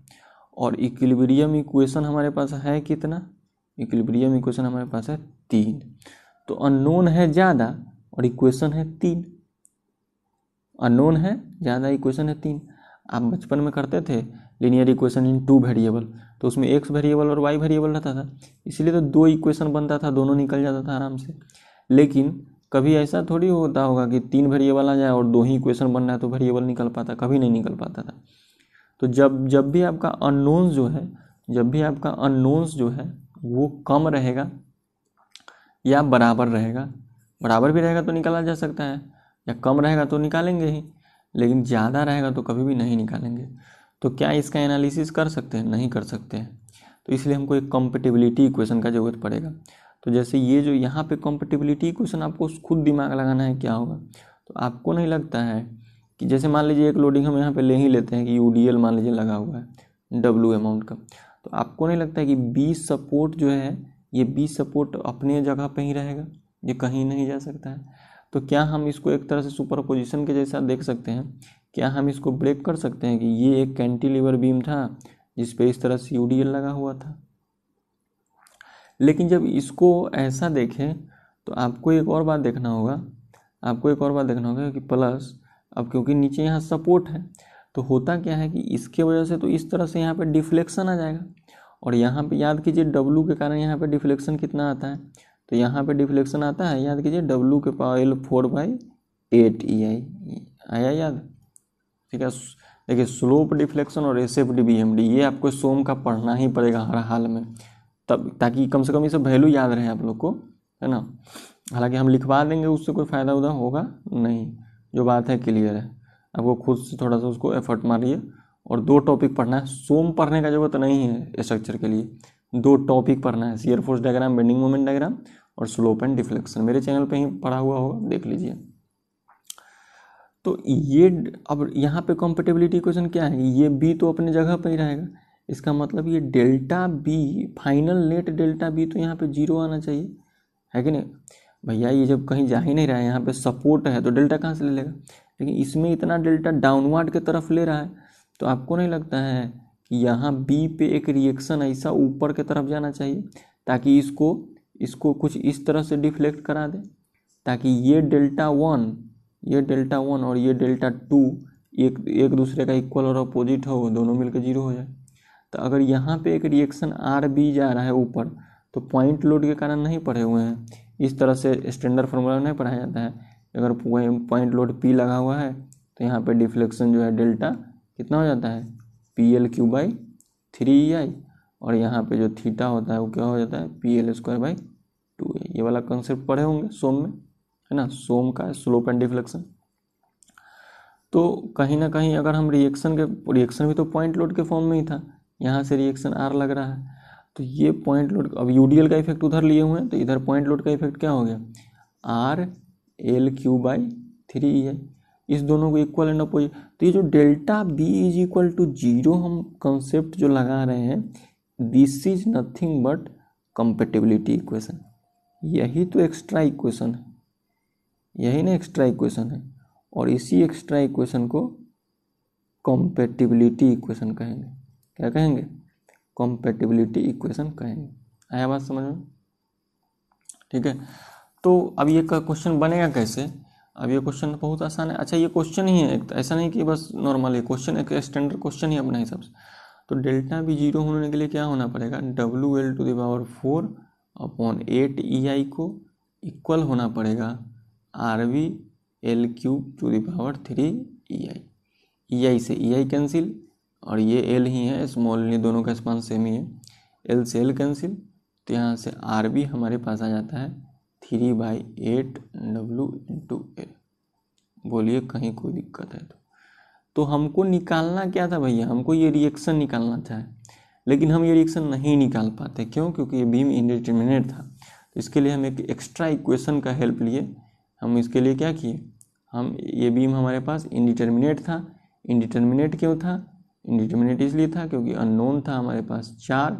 और इक्विलिब्रियम इक्वेशन हमारे पास है कितना, इक्विलिब्रियम इक्वेशन हमारे पास है 3। तो अननोन है ज़्यादा और इक्वेशन है 3, अननोन है ज़्यादा, इक्वेशन है 3। आप बचपन में करते थे लीनियर इक्वेशन इन 2 वेरिएबल, तो उसमें x वेरिएबल और y वेरिएबल रहता था, इसीलिए तो 2 इक्वेशन बनता था, दोनों निकल जाता था आराम से। लेकिन कभी ऐसा थोड़ी होता होगा कि 3 वेरिएबल आ जाए और 2 ही इक्वेशन बन रहा है तो वेरिएबल निकल पाता, कभी नहीं निकल पाता था। तो जब भी आपका अननोन्स जो है, जब भी आपका अननोन्स जो है वो कम रहेगा या बराबर रहेगा, बराबर भी रहेगा तो निकाला जा सकता है, या कम रहेगा तो निकालेंगे ही, लेकिन ज़्यादा रहेगा तो कभी भी नहीं निकालेंगे। तो क्या इसका एनालिसिस कर सकते हैं, नहीं कर सकते हैं। तो इसलिए हमको एक कॉम्पेटिबिलिटी इक्वेशन का ज़रूरत पड़ेगा। तो जैसे ये जो यहाँ पे कॉम्पेटिबिलिटी इक्वेशन आपको खुद दिमाग लगाना है क्या होगा। तो आपको नहीं लगता है कि जैसे मान लीजिए एक लोडिंग हम यहाँ पे ले ही लेते हैं कि यूडीएल मान लीजिए लगा हुआ है डब्ल्यू अमाउंट का, तो आपको नहीं लगता है कि बी सपोर्ट जो है, ये बी सपोर्ट अपने जगह पे ही रहेगा, ये कहीं नहीं जा सकता है। तो क्या हम इसको एक तरह से सुपरपोजिशन के जैसा देख सकते हैं, क्या हम इसको ब्रेक कर सकते हैं कि ये एक कैंटिलीवर बीम था जिस पे इस तरह से यूडीएल लगा हुआ था। लेकिन जब इसको ऐसा देखें तो आपको एक और बात देखना होगा, आपको एक और बात देखना होगा कि प्लस अब क्योंकि नीचे यहाँ सपोर्ट है, तो होता क्या है कि इसके वजह से तो इस तरह से यहाँ पे डिफ्लेक्शन आ जाएगा, और यहाँ पे याद कीजिए डब्लू के कारण यहाँ पे डिफ्लेक्शन कितना आता है, तो यहाँ पे डिफ्लेक्शन आता है, याद कीजिए डब्लू के पावर L4/8 EI आया याद, ठीक है। देखिए स्लोप डिफ्लेक्शन और SFD BMD ये आपको सोम का पढ़ना ही पड़ेगा हर हाल में, तब ताकि कम से कम ये सब वैल्यू याद रहे आप लोग को, है ना। हालांकि हम लिखवा देंगे उससे कोई फ़ायदा उदा होगा नहीं, जो बात है क्लियर है। आपको खुद से थोड़ा सा उसको एफर्ट मारिए, और 2 टॉपिक पढ़ना है, सोम पढ़ने का जरूरत नहीं है स्ट्रक्चर के लिए, 2 टॉपिक पढ़ना है, shear force diagram, bending moment diagram और स्लोप एंड डिफ्लेक्शन। मेरे चैनल पे ही पढ़ा हुआ होगा, देख लीजिए। तो ये अब यहाँ पे कॉम्पेटिबिलिटी इक्वेशन क्या है, ये बी तो अपने जगह पर ही रहेगा, इसका मतलब ये delta B, final net delta B तो यहाँ पे 0 आना चाहिए, है कि नहीं भैया। ये जब कहीं जा ही नहीं रहा है, यहाँ पे सपोर्ट है तो डेल्टा कहाँ से ले लेगा, लेकिन इसमें इतना डेल्टा डाउनवर्ड के तरफ ले रहा है, तो आपको नहीं लगता है कि यहाँ बी पे एक रिएक्शन ऐसा ऊपर के तरफ जाना चाहिए ताकि इसको कुछ इस तरह से डिफ्लेक्ट करा दे, ताकि ये डेल्टा 1 और ये डेल्टा 2 एक दूसरे का इक्वल और अपोजिट हो, दोनों मिलकर 0 हो जाए। तो अगर यहाँ पे एक रिएक्शन आर बी जा रहा है ऊपर, तो पॉइंट लोड के कारण नहीं पढ़े हुए हैं, इस तरह से स्टैंडर्ड फार्मूला नहीं पढ़ाया जाता है। अगर पॉइंट लोड पी लगा हुआ है तो यहाँ पे डिफ्लेक्शन जो है डेल्टा कितना हो जाता है, PL/3EI, और यहाँ पे जो थीटा होता है वो क्या हो जाता है, PL²/2EI। ये वाला कंसेप्ट पढ़े होंगे सोम में, है ना, सोम का स्लोप एंड डिफ्लेक्शन। तो कहीं ना कहीं अगर हम रिएक्शन भी तो पॉइंट लोड के फॉर्म में ही था, यहाँ से रिएक्शन आर लग रहा है, तो ये पॉइंट लोड, अब यूडीएल का इफेक्ट उधर लिए हुए हैं तो इधर पॉइंट लोड का इफेक्ट क्या हो गया, RL3/3EI, इस दोनों को इक्वल एंड अपोजिट। तो ये जो delta B is equal to 0 हम कंसेप्ट जो लगा रहे हैं, this is nothing but compatibility equation. यही तो एक्स्ट्रा इक्वेशन है, यही ना एक्स्ट्रा इक्वेशन है, और इसी एक्स्ट्रा इक्वेशन को कंपेटिबिलिटी इक्वेशन कहेंगे। क्या कहेंगे, कंपेटिबिलिटी इक्वेशन कहेंगे। आया बात समझ में, ठीक है। तो अब ये क्वेश्चन बनेगा कैसे, अब ये क्वेश्चन बहुत आसान है। अच्छा ये क्वेश्चन ही है एक, ऐसा नहीं कि बस नॉर्मल है, क्वेश्चन एक स्टैंडर्ड क्वेश्चन ही अपने हिसाब से। तो डेल्टा भी 0 होने के लिए क्या होना पड़ेगा, WL⁴/8EI को इक्वल होना पड़ेगा RV/L³ 3EI। EI से EI कैंसिल, और ये L ही है, स्मॉल ये दोनों का स्पान सेम ही है, L से L कैंसिल, तो यहाँ से RV हमारे पास आ जाता है 3/8W × L। बोलिए कहीं कोई दिक्कत है तो हमको निकालना क्या था भैया, हमको ये रिएक्शन निकालना था, लेकिन हम ये रिएक्शन नहीं निकाल पाते। क्यों? क्योंकि ये बीम इंडिटरमिनेट था। तो इसके लिए हम एक एक्स्ट्रा इक्वेशन का हेल्प लिए। हम इसके लिए क्या किए, हम ये बीम हमारे पास इंडिटरमिनेट था। इंडिटरमिनेट क्यों था? इंडिटरमिनेट इसलिए था क्योंकि अननोन था हमारे पास 4,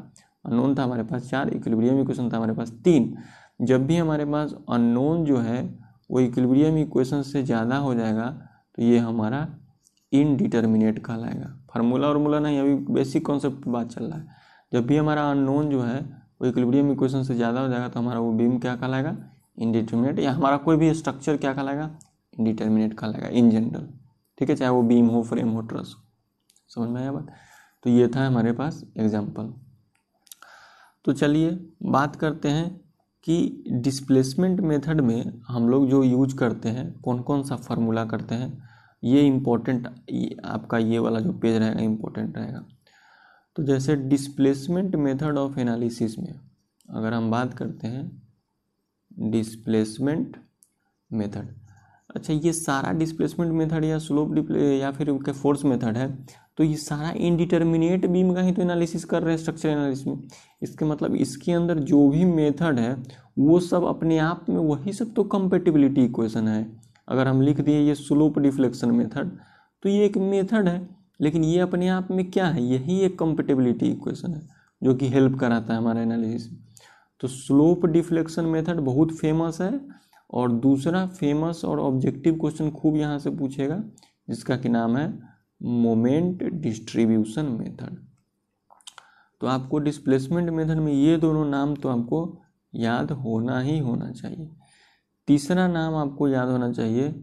अननोन था हमारे पास 4, इक्विलिब्रियम इक्वेशन था हमारे पास 3। जब भी हमारे पास अननोन जो है वो इक्विलिब्रियम इक्वेशन से ज़्यादा हो जाएगा तो ये हमारा इनडिटर्मिनेट कहलाएगा। फार्मूला और नहीं, अभी बेसिक कॉन्सेप्ट की बात चल रहा है। जब भी हमारा अननोन जो है वो इक्विलिब्रियम इक्वेशन से ज़्यादा हो जाएगा तो हमारा वो बीम क्या कहलाएगा, इनडिटर्मिनेट, या हमारा कोई भी स्ट्रक्चर क्या कहलाएगा, इनडिटर्मिनेट कहलाएगा इन जनरल। ठीक है, चाहे वो बीम हो, फ्रेम हो, ट्रस हो। समझ में आया बात? तो ये था हमारे पास एग्जाम्पल। तो चलिए बात करते हैं कि डिस्प्लेसमेंट मेथड में हम लोग जो यूज करते हैं, कौन कौन सा फार्मूला करते हैं। ये इम्पोर्टेंट, आपका ये वाला जो पेज रहेगा इम्पोर्टेंट रहेगा। तो जैसे डिस्प्लेसमेंट मेथड ऑफ एनालिसिस में अगर हम बात करते हैं डिस्प्लेसमेंट मेथड, अच्छा ये सारा डिस्प्लेसमेंट मेथड या स्लोप या फिर फोर्स मेथड है, तो ये सारा इनडिटर्मिनेट बीम का ही तो एनालिसिस कर रहे हैं स्ट्रक्चर एनालिसिस में। इसके मतलब इसके अंदर जो भी मेथड है वो सब अपने आप में वही सब तो कंपेटिबिलिटी इक्वेशन है। अगर हम लिख दिए ये स्लोप डिफ्लेक्शन मेथड, तो ये एक मेथड है, लेकिन ये अपने आप में क्या है, यही एक कंपेटिबिलिटी इक्वेशन है जो कि हेल्प कराता है हमारा एनालिसिस। तो स्लोप डिफ्लेक्शन मेथड बहुत फेमस है। और दूसरा फेमस और ऑब्जेक्टिव क्वेश्चन खूब यहाँ से पूछेगा जिसका कि नाम है मोमेंट डिस्ट्रीब्यूशन मेथड। तो आपको डिस्प्लेसमेंट मेथड में ये दोनों नाम तो आपको याद होना ही होना चाहिए। तीसरा नाम आपको याद होना चाहिए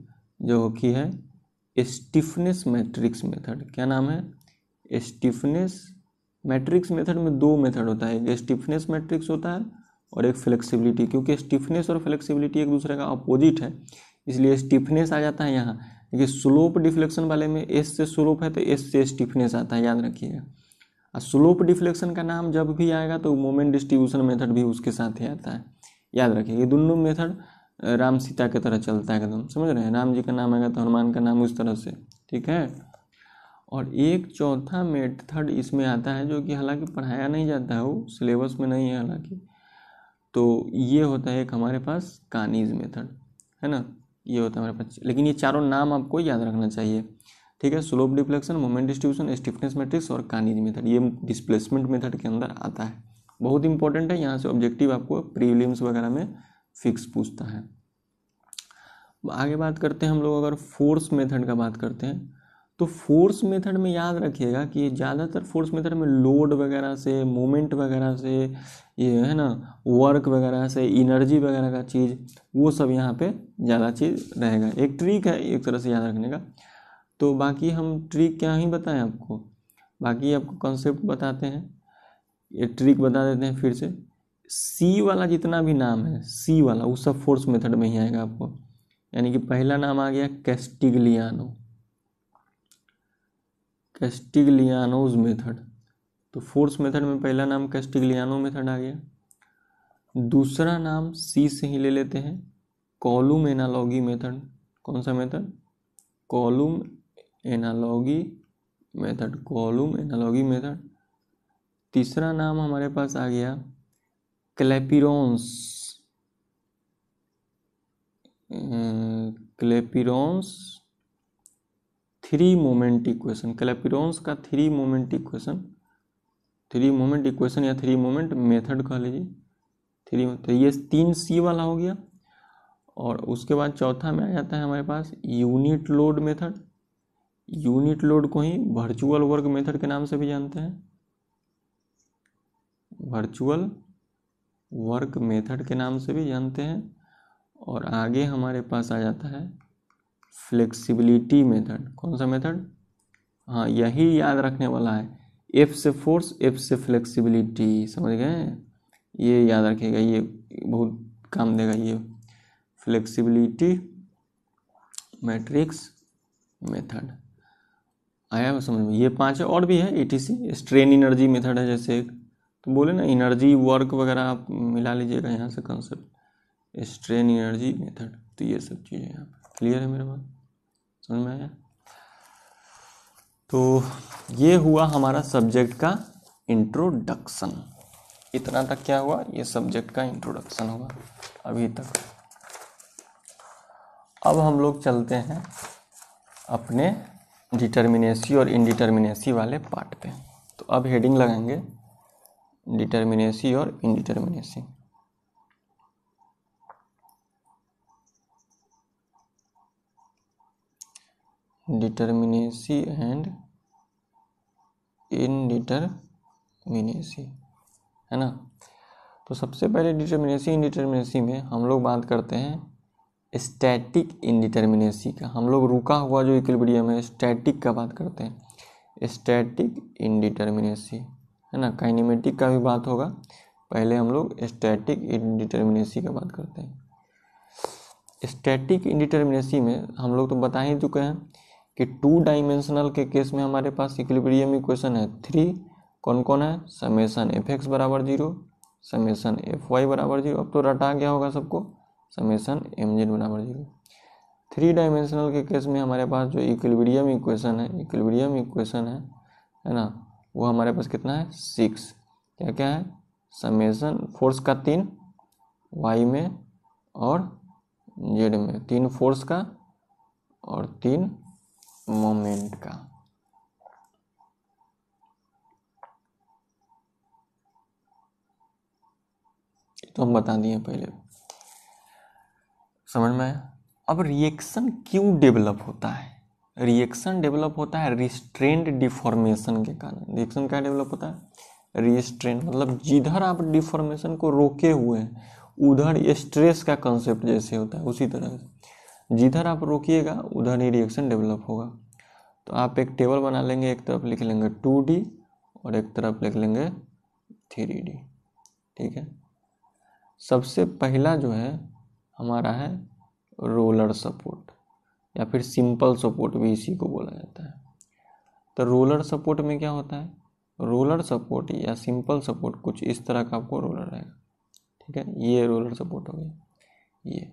जो कि है स्टिफनेस मैट्रिक्स मेथड। क्या नाम है? स्टिफनेस मैट्रिक्स मेथड में दो मेथड होता है, एक स्टिफनेस मैट्रिक्स होता है और एक फ्लेक्सिबिलिटी। क्योंकि स्टिफनेस और फ्लेक्सिबिलिटी एक दूसरे का अपोजिट है, इसलिए स्टिफनेस आ जाता है यहाँ। देखिए स्लोप डिफ्लेक्शन वाले में एस से स्लोप है तो एस से स्टिफनेस आता है, याद रखिएगा। और स्लोप डिफ्लेक्शन का नाम जब भी आएगा तो मोमेंट डिस्ट्रीब्यूशन मेथड भी उसके साथ ही आता है, याद रखिएगा। ये दोनों मेथड राम सीता की तरह चलता है एकदम, समझ रहे हैं? राम जी का नाम आएगा तो हनुमान का नाम उस तरह से, ठीक है। और एक चौथा मेथड इसमें आता है जो कि हालांकि पढ़ाया नहीं जाता है, वो सिलेबस में नहीं है हालांकि। तो ये होता है एक हमारे पास कानीज मेथड, है ना, ये होता है हमारे पास। लेकिन ये चारों नाम आपको याद रखना चाहिए, ठीक है। Slope deflection, moment distribution, stiffness matrix और कानीज मेथड, ये डिस्प्लेसमेंट मेथड के अंदर आता है। बहुत इंपॉर्टेंट है, यहाँ से ऑब्जेक्टिव आपको प्रीलिम्स वगैरह में फिक्स पूछता है। आगे बात करते हैं हम लोग, अगर फोर्स मेथड का बात करते हैं तो फोर्स मेथड में याद रखिएगा कि ज़्यादातर फोर्स मेथड में लोड वगैरह से, मोमेंट वगैरह से, ये है ना, वर्क वगैरह से, एनर्जी वगैरह का चीज़, वो सब यहाँ पे ज़्यादा चीज़ रहेगा। एक ट्रिक है एक तरह से याद रखने का। तो बाकी हम ट्रिक क्या ही बताएं आपको, बाकी आपको कॉन्सेप्ट बताते हैं, ये ट्रिक बता देते हैं फिर से। सी वाला जितना भी नाम है, सी वाला वो सब फोर्स मेथड में ही आएगा आपको। यानी कि पहला नाम आ गया कैस्टिग्लियानो, कैस्टिग्लियानोज मेथड। तो फोर्स मेथड में पहला नाम कैस्टिग्लियानो मेथड आ गया। दूसरा नाम सी से ही ले लेते हैं, कॉलम एनालॉगी मेथड। कौन सा method? Column analogy method, column analogy method. तीसरा नाम हमारे पास आ गया क्लैपिरॉन्स, क्लैपिरॉन्स थ्री मोमेंट इक्वेशन। क्लैपिरॉन्स का three moment equation, three moment equation या थ्री मोमेंट मेथड कह लीजिए, थ्री। तो ये 3C वाला हो गया। और उसके बाद चौथा में आ जाता है हमारे पास unit load method. Unit load को ही वर्चुअल वर्क मेथड के नाम से भी जानते हैं, वर्चुअल वर्क मेथड के नाम से भी जानते हैं। और आगे हमारे पास आ जाता है फ्लेक्सिबिलिटी मेथड। कौन सा मेथड? हाँ, यही याद रखने वाला है, एफ से फोर्स, एफ से फ्लेक्सिबिलिटी, समझ गए? ये याद रखिएगा, ये बहुत काम देगा। ये फ्लेक्सिबिलिटी मैट्रिक्स मेथड आया समझ में? ये 5 और भी है, ETC स्ट्रेन एनर्जी मेथड है जैसे एक, तो बोले ना एनर्जी वर्क वगैरह आप मिला लीजिएगा यहाँ से कॉन्सेप्ट, स्ट्रेन एनर्जी मेथड। तो ये सब चीज़ें यहाँ पर क्लियर है मेरे पास? समझ में आया? तो ये हुआ हमारा सब्जेक्ट का इंट्रोडक्शन। इतना तक क्या हुआ, ये सब्जेक्ट का इंट्रोडक्शन हुआ अभी तक। अब हम लोग चलते हैं अपने डिटर्मिनेसी और इनडिटर्मिनेसी वाले पार्ट पे। तो अब हेडिंग लगाएंगे डिटर्मिनेसी और इनडिटर्मिनेसी। डिटर्मिनेसी एंड इनडिटर्मिनेसी, है ना। तो सबसे पहले डिटर्मिनेसी इनडिटर्मिनेसी में हम लोग बात करते हैं स्टैटिक इनडिटर्मिनेसी का। हम लोग रुका हुआ जो इक्विलिब्रियम है स्टैटिक का बात करते हैं, स्टैटिक इनडिटर्मिनेसी, है ना। काइनेमेटिक का भी बात होगा, पहले हम लोग स्टैटिक इनडिटर्मिनेसी का बात करते हैं। स्टैटिक इनडिटर्मिनेसी में हम लोग तो बता ही चुके हैं कि 2 डायमेंशनल के केस में हमारे पास इक्विलिब्रियम इक्वेशन है 3। कौन कौन है, समेशन एफ एक्स बराबर 0, समेशन एफ वाई बराबर 0, अब तो रटा गया होगा सबको, समेशन एम जेड बराबर 0। 3 डायमेंशनल के केस में हमारे पास जो इक्विलिब्रियम इक्वेशन है ना, वो हमारे पास कितना है 6। क्या क्या है, समेशन फोर्स का 3 वाई में और जेड में, 3 फोर्स का और 3 मोमेंट का। तो हम बता दिए पहले, समझ में आया। अब रिएक्शन क्यों डेवलप होता है, रिएक्शन डेवलप होता है रिस्ट्रेंड डिफॉर्मेशन के कारण। रिएक्शन क्या डेवलप होता है, रिस्ट्रेंड, मतलब जिधर आप डिफॉर्मेशन को रोके हुए हैं उधर स्ट्रेस का कंसेप्ट जैसे होता है उसी तरह से जिधर आप रोकिएगा उधर ही रिएक्शन डेवलप होगा। तो आप एक टेबल बना लेंगे, एक तरफ लिख लेंगे 2D और एक तरफ लिख लेंगे 3D, ठीक है। सबसे पहला जो है हमारा है रोलर सपोर्ट या फिर सिंपल सपोर्ट भी इसी को बोला जाता है। तो रोलर सपोर्ट में क्या होता है, रोलर सपोर्ट या सिंपल सपोर्ट कुछ इस तरह का आपको रोलर रहेगा, ठीक है। ये रोलर सपोर्ट हो गया ये।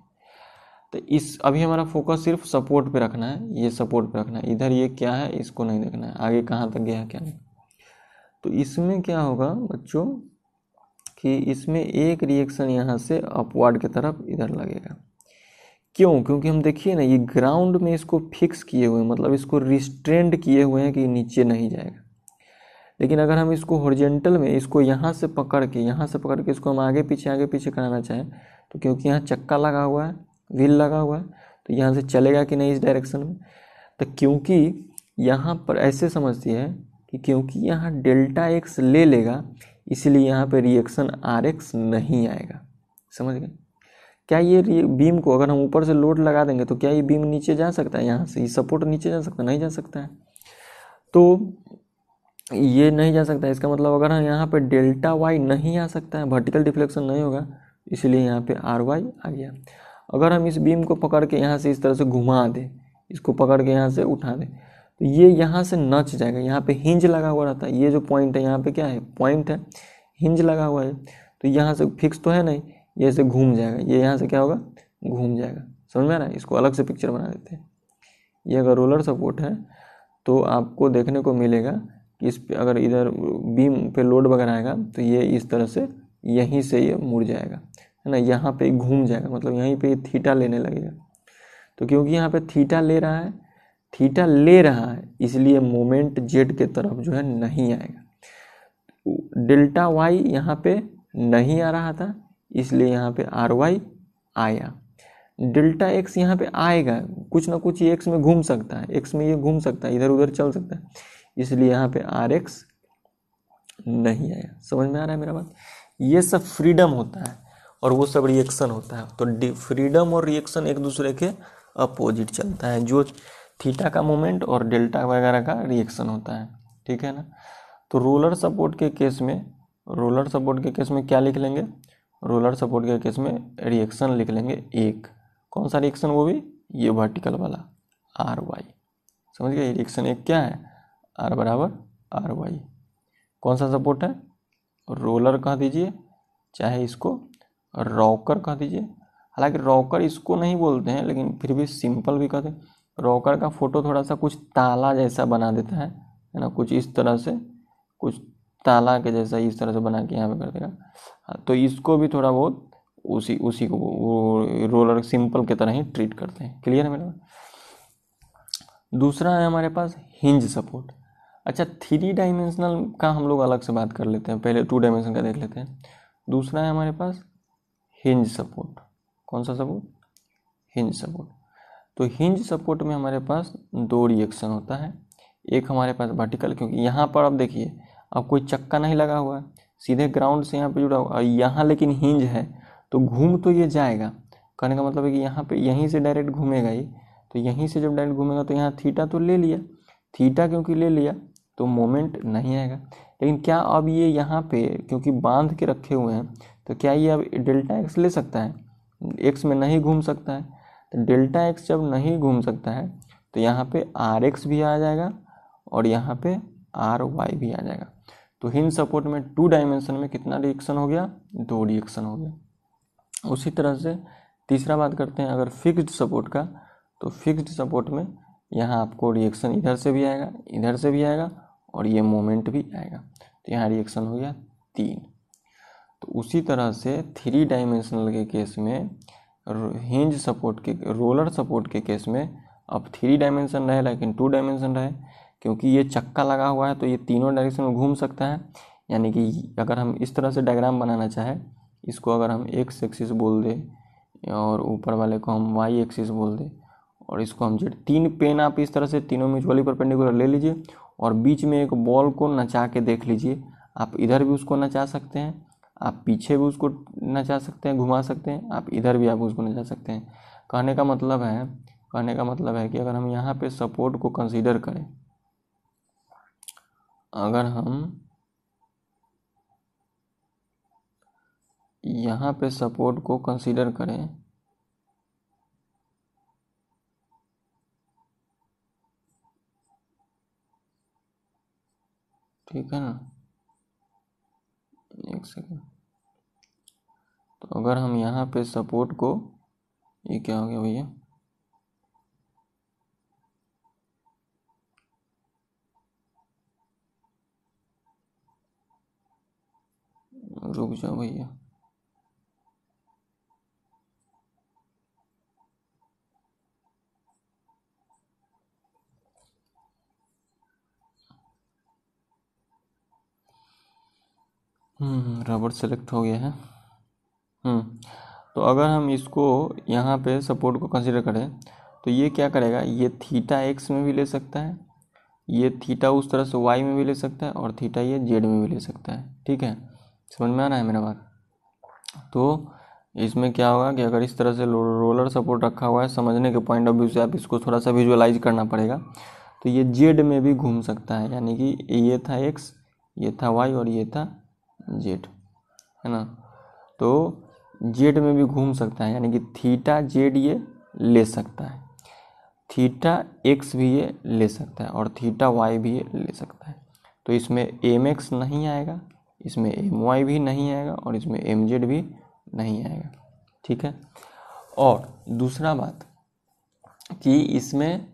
तो इस अभी हमारा फोकस सिर्फ सपोर्ट पे रखना है, ये सपोर्ट पे रखना है, इधर ये क्या है इसको नहीं देखना है, आगे कहाँ तक गया है क्या नहीं। तो इसमें क्या होगा बच्चों कि इसमें एक रिएक्शन यहाँ से अपवर्ड की तरफ इधर लगेगा। क्यों, क्योंकि हम देखिए ना ये ग्राउंड में इसको फिक्स किए हुए हैं, मतलब इसको रिस्ट्रेंड किए हुए हैं कि नीचे नहीं जाएगा। लेकिन अगर हम इसको हॉरिजॉन्टल में इसको यहाँ से पकड़ के इसको हम आगे पीछे कराना चाहें तो क्योंकि यहाँ चक्का लगा हुआ है, व्हील लगा हुआ है, तो यहाँ से चलेगा कि नहीं इस डायरेक्शन में। तो क्योंकि यहाँ पर ऐसे समझती है कि क्योंकि यहाँ डेल्टा एक्स ले लेगा इसलिए यहाँ पे रिएक्शन आर एक्स नहीं आएगा, समझ गए। क्या ये बीम को अगर हम ऊपर से लोड लगा देंगे तो क्या ये बीम नीचे जा सकता है, यहाँ से ये सपोर्ट नीचे जा सकता है, नहीं जा सकता है। तो ये नहीं जा सकता, इसका मतलब अगर हम यहाँ पे डेल्टा वाई नहीं आ सकता है, वर्टिकल डिफ्लेक्शन नहीं होगा, इसलिए यहाँ पे आर वाई आ गया। अगर हम इस बीम को पकड़ के यहाँ से इस तरह से घुमा दें, इसको पकड़ के यहाँ से उठा दें तो ये यहाँ से नच जाएगा। यहाँ पे हिंज लगा हुआ रहता है, ये जो पॉइंट है यहाँ पे क्या है, पॉइंट है, हिंज लगा हुआ है, तो यहाँ से फिक्स तो है नहीं, ये ऐसे घूम जाएगा, ये यहाँ से क्या होगा घूम जाएगा। समझ में आ रहा है, इसको अलग से पिक्चर बना देते हैं। ये अगर रोलर सपोर्ट है तो आपको देखने को मिलेगा कि इस पे अगर इधर बीम पे लोड वगैरह आएगा तो ये इस तरह से यहीं से ये मुड़ जाएगा, है ना, यहाँ पे घूम जाएगा, मतलब यहीं पे थीटा लेने लगेगा। तो क्योंकि यहाँ पे थीटा ले रहा है इसलिए मोमेंट जेड के तरफ जो है नहीं आएगा। डेल्टा वाई यहाँ पे नहीं आ रहा था इसलिए यहाँ पे आर वाई आया। डेल्टा एक्स यहाँ पे आएगा, कुछ ना कुछ ये एक्स में घूम सकता है, एक्स में ये घूम सकता है, इधर उधर चल सकता है, इसलिए यहाँ पे आर एक्स नहीं आया। समझ में आ रहा है मेरा बात। ये सब फ्रीडम होता है और वो सब रिएक्शन होता है। तो फ्रीडम और रिएक्शन एक दूसरे के अपोजिट चलता है, जो थीटा का मोमेंट और डेल्टा वगैरह का रिएक्शन होता है, ठीक है ना। तो रोलर सपोर्ट के केस में क्या लिख लेंगे, रोलर सपोर्ट के केस में रिएक्शन लिख लेंगे एक, कौन सा रिएक्शन, वो भी ये वर्टिकल वाला आर वाई। समझ गए, रिएक्शन एक क्या है, आर बराबर आर वाई। कौन सा सपोर्ट है, रोलर कह दीजिए, चाहे इसको रॉकर कह दीजिए। हालांकि रॉकर इसको नहीं बोलते हैं लेकिन फिर भी सिंपल भी कहते हैं, रॉकर का फोटो थोड़ा सा कुछ ताला जैसा बना देता है ना, कुछ इस तरह से, कुछ ताला के जैसा इस तरह से बना के यहाँ पे कर देगा। हाँ, तो इसको भी थोड़ा बहुत उसी को वो रोलर सिंपल की तरह ही ट्रीट करते हैं। क्लियर है मेरा? दूसरा है हमारे पास हिंज सपोर्ट। अच्छा, 3 डायमेंशनल का हम लोग अलग से बात कर लेते हैं, पहले 2 डायमेंशन का देख लेते हैं। दूसरा है हमारे पास हिंज सपोर्ट। कौन सा सपोर्ट? Hinge support. तो हिंज सपोर्ट में हमारे पास 2 रिएक्शन होता है। एक हमारे पास वर्टिकल, क्योंकि यहाँ पर अब देखिए अब कोई चक्का नहीं लगा हुआ है, सीधे ग्राउंड से यहाँ पे जुड़ा हुआ, और यहाँ लेकिन हिंज है तो घूम तो ये जाएगा। कहने का मतलब है कि यहाँ पे यहीं से डायरेक्ट घूमेगा ये, तो यहीं से जब डायरेक्ट घूमेगा तो यहाँ थीटा तो ले लिया, थीटा क्योंकि ले लिया तो मोमेंट नहीं आएगा। लेकिन क्या अब ये यहाँ पे क्योंकि बांध के रखे हुए हैं तो क्या ये अब डेल्टा एक्स ले सकता है? एक्स में नहीं घूम सकता है। तो डेल्टा एक्स जब नहीं घूम सकता है तो यहाँ पे आर एक्स भी आ जाएगा और यहाँ पे आर वाई भी आ जाएगा। तो हिंज सपोर्ट में 2 डायमेंशन में कितना रिएक्शन हो गया? 2 रिएक्शन हो गया। उसी तरह से तीसरा बात करते हैं अगर फिक्स्ड सपोर्ट का, तो फिक्स्ड सपोर्ट में यहाँ आपको रिएक्शन इधर से भी आएगा, इधर से भी आएगा और ये मोमेंट भी आएगा, तो यहाँ रिएक्शन हो गया 3। तो उसी तरह से 3 डायमेंशनल के केस में, हिंज सपोर्ट के, रोलर सपोर्ट के केस में अब 3 डायमेंशन रहे लेकिन 2 डायमेंशन रहे, क्योंकि ये चक्का लगा हुआ है तो ये तीनों डायरेक्शन में घूम सकता है। यानी कि अगर हम इस तरह से डायग्राम बनाना चाहें, इसको अगर हम एक्स एक्सिस बोल दें और ऊपर वाले को हम वाई एक्सिस बोल दें और इसको हम जेड, 3 पेन आप इस तरह से तीनों म्यूचुअली परपेंडिकुलर ले लीजिए और बीच में एक बॉल को नचा के देख लीजिए। आप इधर भी उसको नचा सकते हैं, आप पीछे भी उसको नचा सकते हैं, घुमा सकते हैं, आप इधर भी आप उसको नचा सकते हैं। कहने का मतलब है कि अगर हम यहाँ पे सपोर्ट को कंसीडर करें, अगर हम यहाँ पे सपोर्ट को कंसीडर करें ठीक है ना, एक सेकेंड। तो अगर हम यहाँ पे सपोर्ट को, ये क्या हो गया भैया, रुक जाओ भैया, रबर सेलेक्ट हो गया है। तो अगर हम इसको यहाँ पे सपोर्ट को कंसीडर करें तो ये क्या करेगा, ये थीटा एक्स में भी ले सकता है, ये थीटा उस तरह से वाई में भी ले सकता है और थीटा ये जेड में भी ले सकता है। ठीक है, समझ में आ रहा है मेरा बात? तो इसमें क्या होगा कि अगर इस तरह से रोलर सपोर्ट रखा हुआ है, समझने के पॉइंट ऑफ व्यू से आप इसको थोड़ा सा विजुअलाइज करना पड़ेगा, तो ये जेड में भी घूम सकता है, यानी कि ये था एक्स, ये था वाई और ये था जेड, है ना। तो जेड में भी घूम सकता है, यानी कि थीटा जेड ये ले सकता है, थीटा एक्स भी ये ले सकता है और थीटा वाई भी ये ले सकता है। तो इसमें एम एक्स नहीं आएगा, इसमें एम वाई भी नहीं आएगा और इसमें एम जेड भी नहीं आएगा। ठीक है। और दूसरा बात कि इसमें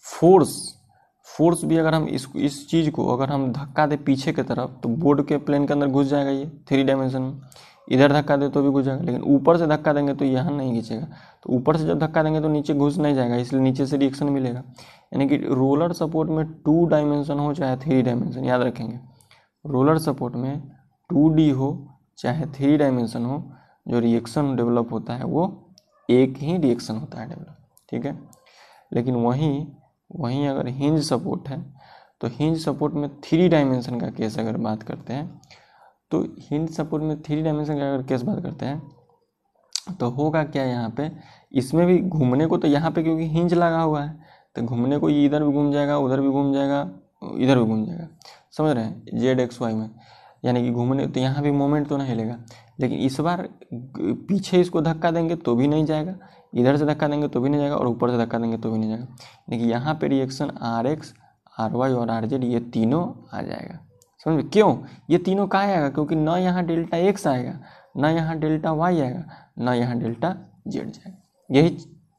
फोर्स भी अगर हम इस चीज़ को अगर हम धक्का दे पीछे की तरफ तो बोर्ड के प्लेन के अंदर घुस जाएगा, ये 3 डायमेंशन में। इधर धक्का दे तो भी घुस जाएगा, लेकिन ऊपर से धक्का देंगे तो यहाँ नहीं खींचेगा। तो ऊपर से जब धक्का देंगे तो नीचे घुस नहीं जाएगा, इसलिए नीचे से रिएक्शन मिलेगा। यानी कि रोलर सपोर्ट में 2 डायमेंशन हो चाहे 3 डायमेंशन, याद रखेंगे रोलर सपोर्ट में 2D हो चाहे 3 डायमेंशन हो, जो रिएक्शन डेवलप होता है वो एक ही रिएक्शन होता है डेवलप। ठीक है। लेकिन वहीं अगर हिंज सपोर्ट है तो हिंज सपोर्ट में 3 डायमेंशन का केस अगर बात करते हैं, तो हिंज सपोर्ट में 3 डायमेंशन का अगर केस बात करते हैं तो होगा क्या, यहाँ पे इसमें भी घूमने को, तो यहाँ पे क्योंकि हिंज लगा हुआ है तो घूमने को ये इधर भी घूम जाएगा, उधर भी घूम जाएगा, इधर भी घूम जाएगा, समझ रहे हैं, जेड एक्स वाई में। यानी कि घूमने तो यहाँ भी मोमेंट तो नहीं लेगा, लेकिन इस बार पीछे इसको धक्का देंगे तो भी नहीं जाएगा, इधर से धक्का देंगे तो भी नहीं जाएगा और ऊपर से धक्का देंगे तो भी नहीं जाएगा। यानी कि यहाँ पे reaction R X, R Y और आर जेड ये तीनों आ जाएगा। समझ में? क्यों ये तीनों कहाँ आएगा? क्योंकि ना यहाँ डेल्टा एक्स आएगा, ना यहाँ डेल्टा वाई आएगा, ना यहाँ डेल्टा जेड जाएगा। यही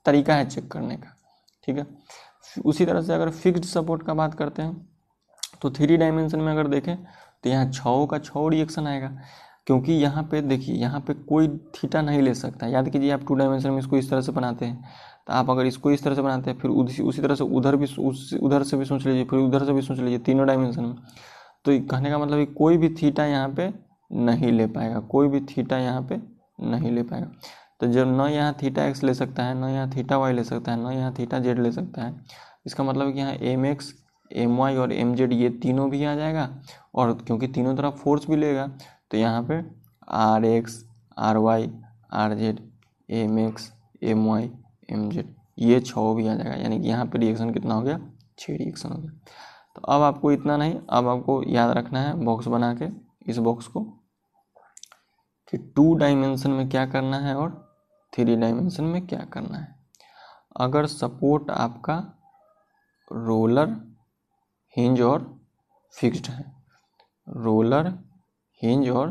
तरीका है चेक करने का। ठीक है। उसी तरह से अगर फिक्स्ड सपोर्ट का बात करते हैं तो 3 डायमेंशन में अगर देखें तो यहाँ 6 का 6 रिएक्शन आएगा, क्योंकि यहाँ पे देखिए यहाँ पे कोई थीटा नहीं ले सकता। याद कीजिए आप 2 डायमेंशन में इसको इस तरह से बनाते हैं, तो आप अगर इसको इस तरह से बनाते हैं फिर उसी तरह से उधर से भी सोच लीजिए, फिर उधर से भी सोच लीजिए, तीनों डायमेंशन में। तो कहने का मतलब कोई भी थीटा यहाँ पे नहीं ले पाएगा, कोई भी थीटा यहाँ पे नहीं ले पाएगा। तो जब न यहाँ थीटा एक्स ले सकता है, न यहाँ थीटा वाई ले सकता है, न यहाँ थीटा जेड ले सकता है, इसका मतलब कि यहाँ एम एक्स, एम वाई और एम जेड ये तीनों भी आ जाएगा, और क्योंकि तीनों तरफ फोर्स भी लेगा तो यहाँ पे R X, R Y, R Z, M X, M Y, M Z ये 6 भी आ जाएगा। यानी कि यहाँ पे रिएक्शन कितना हो गया, 6 रिएक्शन हो गया। तो अब आपको इतना नहीं, अब आपको याद रखना है बॉक्स बना के इस बॉक्स को कि 2 डायमेंशन में क्या करना है और 3 डायमेंशन में क्या करना है। अगर सपोर्ट आपका रोलर, हिंज और फिक्स्ड है, रोलर, हिंज और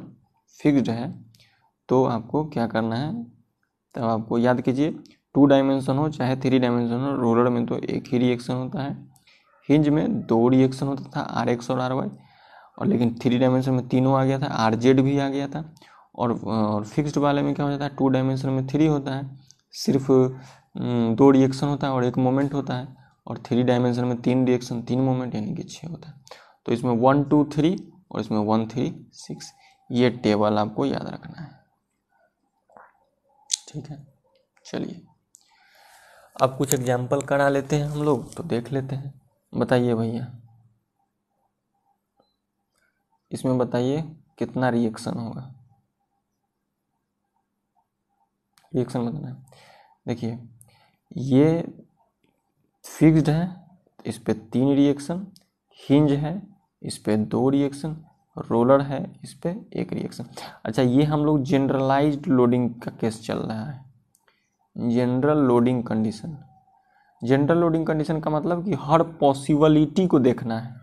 फिक्स्ड है, तो आपको क्या करना है, तब आपको याद कीजिए 2 डायमेंशन हो चाहे 3 डायमेंशन हो, रोलर में तो एक ही रिएक्शन होता है, हिंज में 2 रिएक्शन होता था, आर एक्स और आर वाई, और लेकिन 3 डायमेंशन में तीनों आ गया था, आर जेड भी आ गया था। और फिक्स्ड वाले में क्या हो जाता है, 2 डायमेंशन में 3 होता है, सिर्फ 2 रिएक्शन होता है और 1 मोमेंट होता है, और 3 डायमेंशन में 3 रिएक्शन 3 मोमेंट यानी कि 6 होता है। तो इसमें 1 2 3 और इसमें 1 3 6 ये टेबल आपको याद रखना है, ठीक है। चलिए अब कुछ एग्जाम्पल करा लेते हैं हम लोग, तो देख लेते हैं। बताइए भैया, इसमें बताइए कितना रिएक्शन होगा, रिएक्शन बताना है। देखिए ये फिक्स्ड है, इस पे 3 रिएक्शन, हिंज है इस पे 2 रिएक्शन, रोलर है इस पे 1 रिएक्शन। अच्छा ये हम लोग जनरलाइज्ड लोडिंग का केस चल रहा है, general loading condition. General loading condition का मतलब कि हर पॉसिबिलिटी को देखना है,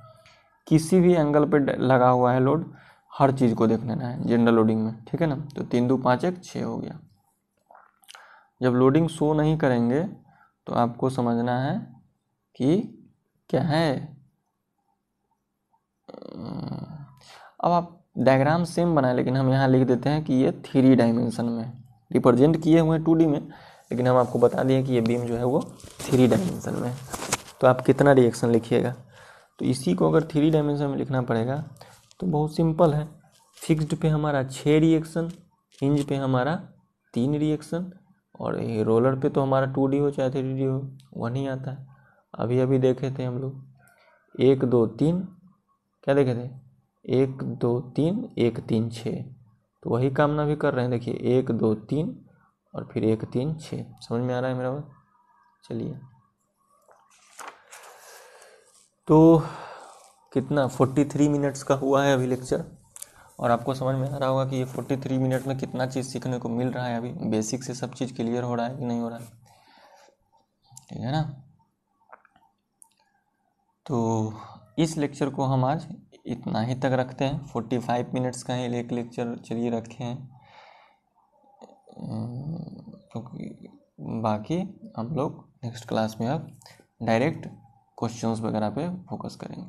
किसी भी एंगल पे लगा हुआ है लोड, हर चीज़ को देखना है जनरल लोडिंग में, ठीक है ना। तो 3 2 5 1 6 हो गया। जब लोडिंग शो नहीं करेंगे तो आपको समझना है कि क्या है। अब आप डायग्राम सेम बनाए, लेकिन हम यहाँ लिख देते हैं कि ये 3 डायमेंशन में रिप्रेजेंट किए हुए हैं 2D में, लेकिन हम आपको बता दिए कि ये बीम जो है वो 3 डायमेंशन में है। तो आप कितना रिएक्शन लिखिएगा, तो इसी को अगर 3 डायमेंशन में लिखना पड़ेगा तो बहुत सिंपल है। फिक्स्ड पे हमारा 6 रिएक्शन, हिंज पे हमारा 3 रिएक्शन, और ये रोलर पे तो हमारा 2D हो चाहे 3D हो वही आता है। अभी अभी देखे थे हम लोग 1 2 3, क्या देखे थे, 1 2 3 1 3 6, तो वही कामना भी कर रहे हैं। देखिए 1 2 3 और फिर 1 3 6, समझ में आ रहा है मेरा बात। चलिए तो कितना 43 मिनट्स का हुआ है अभी लेक्चर, और आपको समझ में आ रहा होगा कि ये 43 मिनट में कितना चीज़ सीखने को मिल रहा है। अभी बेसिक से सब चीज़ क्लियर हो रहा है कि नहीं हो रहा है, ठीक है ना। तो इस लेक्चर को हम आज इतना ही तक रखते हैं। 45 मिनट्स का ही एक लेक्चर चलिए रखे हैं, क्योंकि बाकी हम लोग नेक्स्ट क्लास में अब डायरेक्ट क्वेश्चंस वगैरह पे फोकस करेंगे।